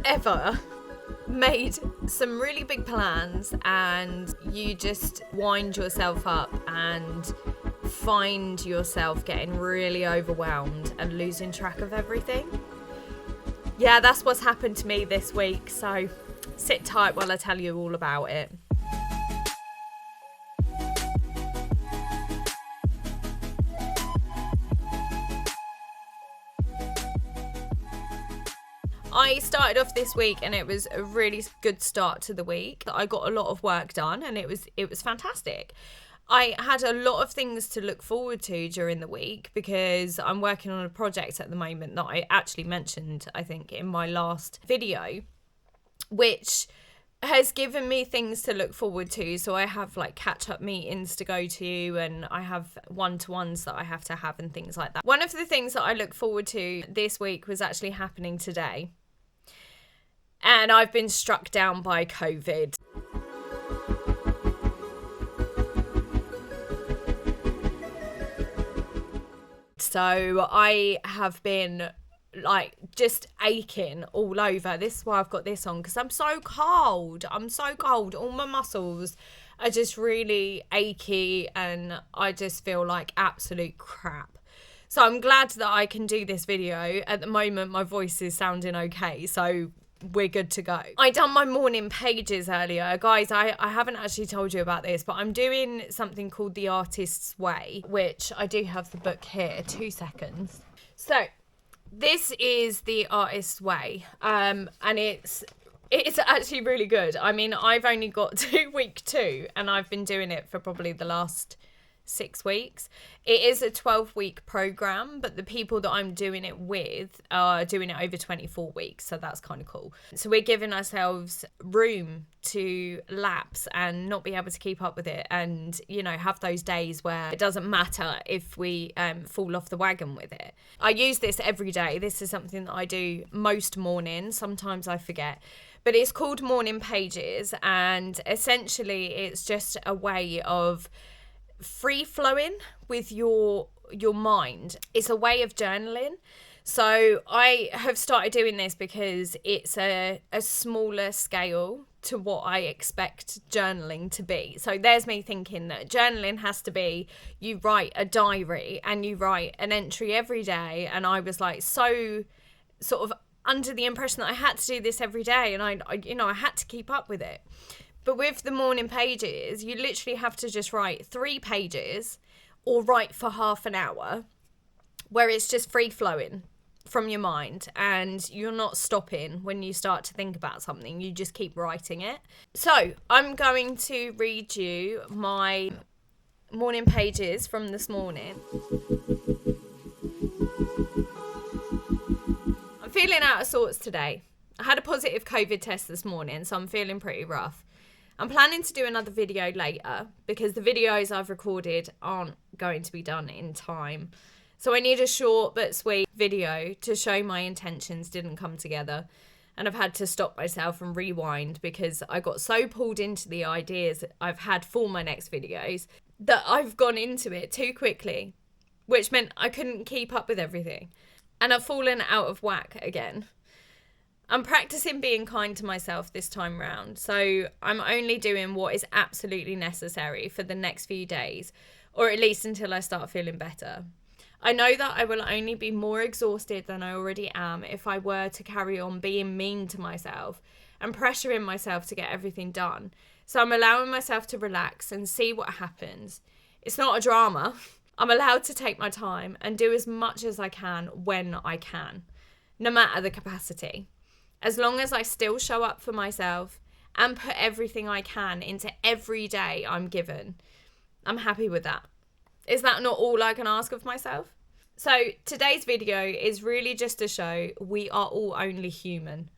ever made some really big plans and you just wind yourself up and find yourself getting really overwhelmed and losing track of everything? Yeah, that's what's happened to me this week, so sit tight while I tell you all about it. I started off this week and it was a really good start to the week. I got a lot of work done and it was fantastic. I had a lot of things to look forward to during the week because I'm working on a project at the moment that I actually mentioned, I think, in my last video, which has given me things to look forward to. So I have like catch-up meetings to go to and I have one-to-ones that I have to have and things like that. One of the things that I look forward to this week was actually happening today. And I've been struck down by COVID. So I have been like just aching all over. This is why I've got this on, because I'm so cold. All my muscles are just really achy and I just feel like absolute crap. So I'm glad that I can do this video. At the moment, my voice is sounding okay. So we're good to go. I done my morning pages earlier. Guys, I haven't actually told you about this, but I'm doing something called the Artist's Way, which I do have the book here. 2 seconds. So this is the Artist's Way, and it's actually really good. I mean, I've only got to week 2 and I've been doing it for probably the last 6 weeks. It is a 12-week program, but the people that I'm doing it with are doing it over 24 weeks, so that's kind of cool. So we're giving ourselves room to lapse and not be able to keep up with it, and have those days where it doesn't matter if we fall off the wagon with it. I use this every day. This is something that I do most mornings. Sometimes I forget. But it's called Morning Pages, and essentially it's just a way of free flowing with your mind. It's a way of journaling. So I have started doing this because it's a smaller scale to what I expect journaling to be. So there's me thinking that journaling has to be, you write a diary and you write an entry every day. And I was like so sort of under the impression that I had to do this every day, and I had to keep up with it. But with the morning pages, you literally have to just write 3 pages or write for half an hour, where it's just free flowing from your mind and you're not stopping when you start to think about something. You just keep writing it. So I'm going to read you my morning pages from this morning. I'm feeling out of sorts today. I had a positive COVID test this morning, so I'm feeling pretty rough. I'm planning to do another video later because the videos I've recorded aren't going to be done in time. So I need a short but sweet video to show my intentions didn't come together. And I've had to stop myself and rewind because I got so pulled into the ideas I've had for my next videos that I've gone into it too quickly, which meant I couldn't keep up with everything. And I've fallen out of whack again. I'm practicing being kind to myself this time round, so I'm only doing what is absolutely necessary for the next few days, or at least until I start feeling better. I know that I will only be more exhausted than I already am if I were to carry on being mean to myself and pressuring myself to get everything done. So I'm allowing myself to relax and see what happens. It's not a drama. I'm allowed to take my time and do as much as I can when I can, no matter the capacity. As long as I still show up for myself and put everything I can into every day I'm given, I'm happy with that. Is that not all I can ask of myself? So today's video is really just to show we are all only human.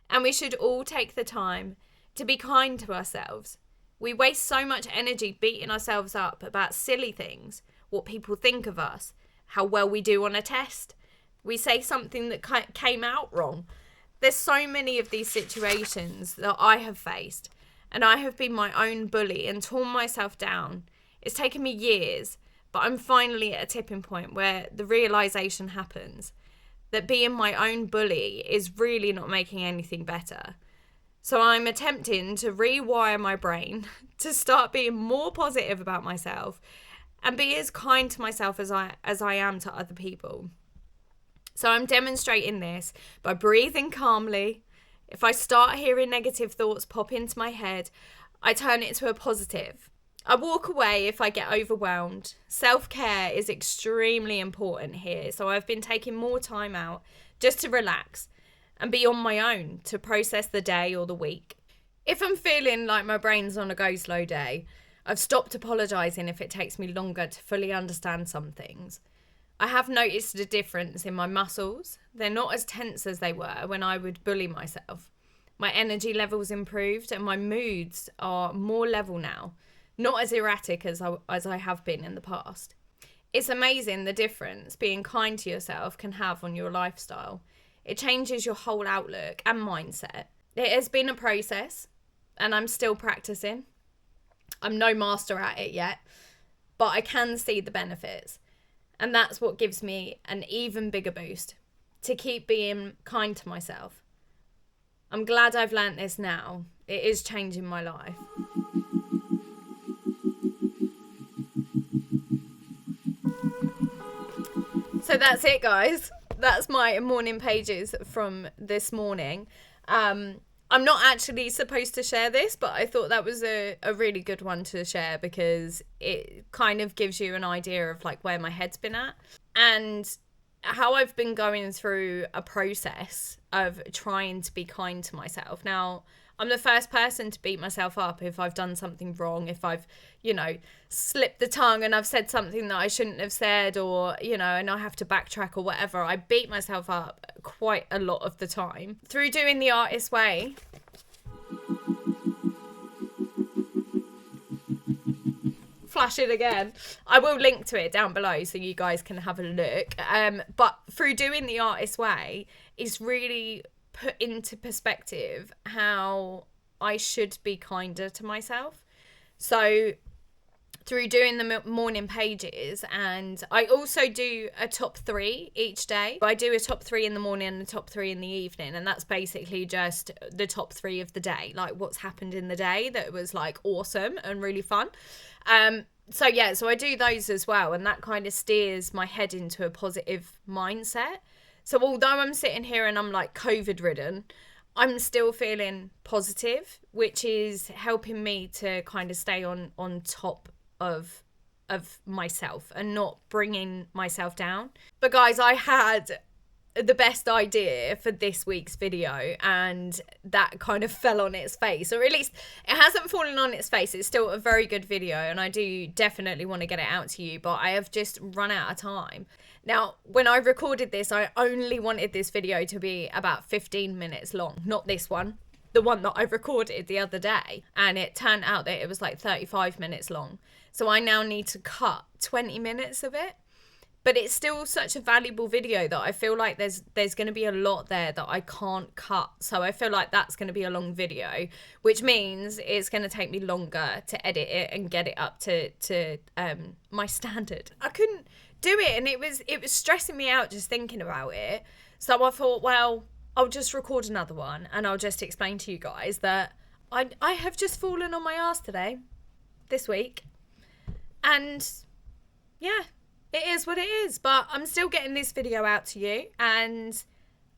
And we should all take the time to be kind to ourselves. We waste so much energy beating ourselves up about silly things, what people think of us, how well we do on a test. We say something that came out wrong. There's so many of these situations that I have faced, and I have been my own bully and torn myself down. It's taken me years, but I'm finally at a tipping point where the realization happens that being my own bully is really not making anything better. So I'm attempting to rewire my brain to start being more positive about myself and be as kind to myself as I am to other people. So I'm demonstrating this by breathing calmly. If I start hearing negative thoughts pop into my head, I turn it to a positive. I walk away if I get overwhelmed. Self-care is extremely important here. So I've been taking more time out just to relax and be on my own to process the day or the week. If I'm feeling like my brain's on a go slow day, I've stopped apologising if it takes me longer to fully understand some things. I have noticed a difference in my muscles. They're not as tense as they were when I would bully myself. My energy levels improved and my moods are more level now, not as erratic as I have been in the past. It's amazing the difference being kind to yourself can have on your lifestyle. It changes your whole outlook and mindset. It has been a process and I'm still practicing. I'm no master at it yet, but I can see the benefits. And that's what gives me an even bigger boost to keep being kind to myself. I'm glad I've learnt this now. It is changing my life. So that's it, guys. That's my morning pages from this morning. I'm not actually supposed to share this, but I thought that was a really good one to share because it kind of gives you an idea of like where my head's been at and how I've been going through a process of trying to be kind to myself. Now, I'm the first person to beat myself up if I've done something wrong, if I've, slipped the tongue and I've said something that I shouldn't have said or, and I have to backtrack or whatever. I beat myself up quite a lot of the time. Through doing the artist way, flash it again. I will link to it down below so you guys can have a look. But through doing the artist way, it's really put into perspective how I should be kinder to myself. So through doing the morning pages, and I also do a top 3 each day. I do a top 3 in the morning and a top 3 in the evening, and that's basically just the top 3 of the day, like what's happened in the day that was like awesome and really fun. So I do those as well, and that kind of steers my head into a positive mindset. So although I'm sitting here and I'm like COVID ridden, I'm still feeling positive, which is helping me to kind of stay on top of myself and not bringing myself down. But guys, I had the best idea for this week's video and that kind of fell on its face, or at least it hasn't fallen on its face. It's still a very good video and I do definitely want to get it out to you, but I have just run out of time. Now, when I recorded this, I only wanted this video to be about 15 minutes long, not this one, the one that I recorded the other day, and it turned out that it was like 35 minutes long. So I now need to cut 20 minutes of it. But it's still such a valuable video that I feel like there's going to be a lot there that I can't cut. So I feel like that's going to be a long video, which means it's going to take me longer to edit it and get it up to my standard. I couldn't do it, and it was stressing me out just thinking about it. So I thought, well, I'll just record another one and I'll just explain to you guys that I have just fallen on my ass today, this week. And yeah, it is what it is, but I'm still getting this video out to you, and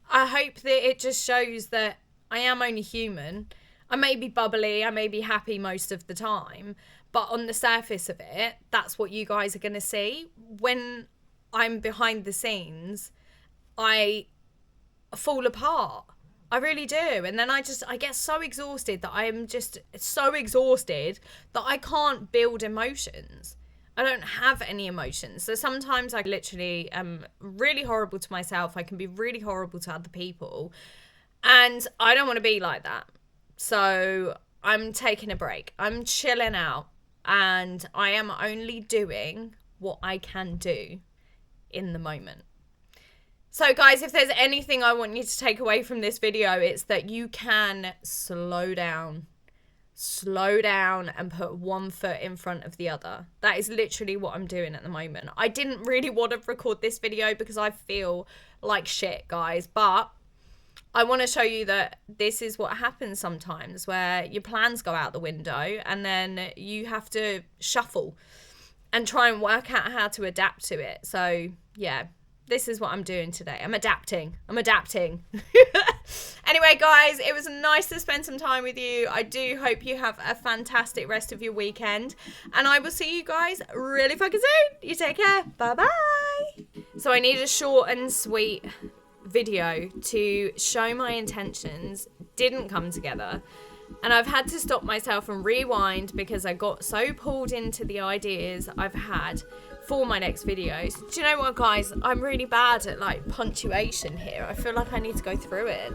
I hope that it just shows that I am only human. I may be bubbly, I may be happy most of the time, but on the surface of it, that's what you guys are going to see. When I'm behind the scenes, I fall apart. I really do. And then I get so exhausted that I am just so exhausted that I can't build emotions. I don't have any emotions. So sometimes I literally am really horrible to myself. I can be really horrible to other people. And I don't want to be like that. So I'm taking a break. I'm chilling out. And I am only doing what I can do in the moment. So guys, if there's anything I want you to take away from this video, it's that you can slow down and put one foot in front of the other. That is literally what I'm doing at the moment. I didn't really want to record this video because I feel like shit, guys, but I want to show you that this is what happens sometimes, where your plans go out the window and then you have to shuffle and try and work out how to adapt to it. So yeah, this is what I'm doing today. I'm adapting. Anyway, guys, it was nice to spend some time with you. I do hope you have a fantastic rest of your weekend, and I will see you guys really fucking soon. You take care. Bye-bye. So I need a short and sweet video to show my intentions didn't come together, and I've had to stop myself and rewind because I got so pulled into the ideas I've had for my next videos. Do you know what, guys? I'm really bad at like punctuation here. I feel like I need to go through it.